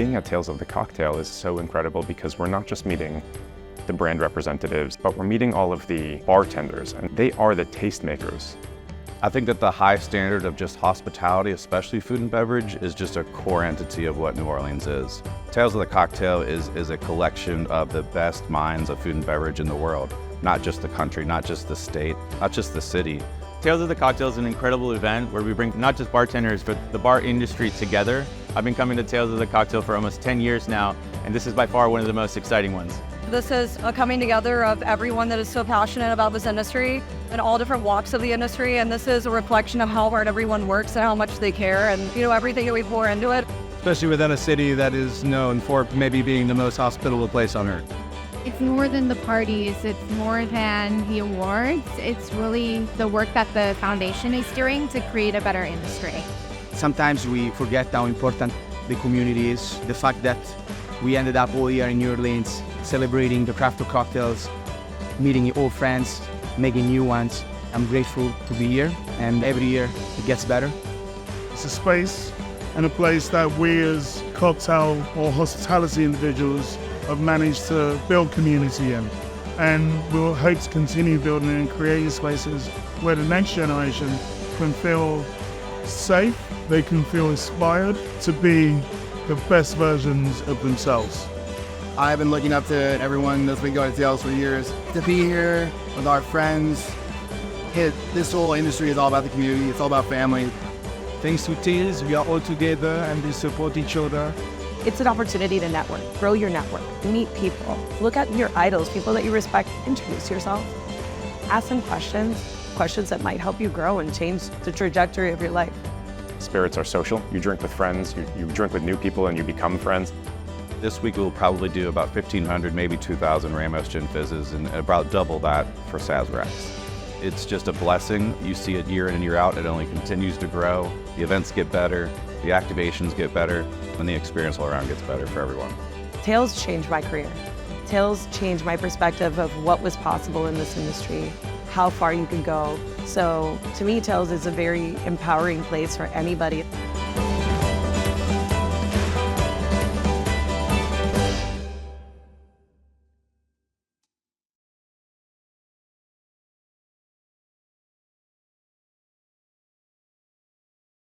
Being at Tales of the Cocktail is so incredible because we're not just meeting the brand representatives, but we're meeting all of the bartenders, and they are the tastemakers. I think that the high standard of just hospitality, especially food and beverage, is just a core entity of what New Orleans is. Tales of the Cocktail is a collection of the best minds of food and beverage in the world. Not just the country, not just the state, not just the city. Tales of the Cocktail is an incredible event where we bring not just bartenders, but the bar industry together. I've been coming to Tales of the Cocktail for almost 10 years now, and this is by far one of the most exciting ones. This is a coming together of everyone that is so passionate about this industry and all different walks of the industry, and this is a reflection of how hard everyone works and how much they care and, everything that we pour into it. Especially within a city that is known for maybe being the most hospitable place on earth. It's more than the parties, it's more than the awards. It's really the work that the foundation is doing to create a better industry. Sometimes we forget how important the community is. The fact that we ended up all year in New Orleans celebrating the craft of cocktails, meeting old friends, making new ones. I'm grateful to be here, and every year it gets better. It's a space and a place that we as cocktail or hospitality individuals have managed to build community in. And we'll hope to continue building and creating spaces where the next generation can feel safe, they can feel inspired to be the best versions of themselves. I've been looking up to everyone that's been going to Tales for years. To be here with our friends, this whole industry is all about the community, it's all about family. Thanks to Tales, we are all together and we support each other. It's an opportunity to network, grow your network, meet people, look at your idols, people that you respect, introduce yourself, ask them questions that might help you grow and change the trajectory of your life. Spirits are social. You drink with friends, you drink with new people, and you become friends. This week we'll probably do about 1,500, maybe 2,000 Ramos Gin Fizzes and about double that for Sazeracs. It's just a blessing. You see it year in and year out. It only continues to grow. The events get better, the activations get better, and the experience all around gets better for everyone. Tales changed my career. Tales changed my perspective of what was possible in this industry, how far you can go. So to me, Tales is a very empowering place for anybody.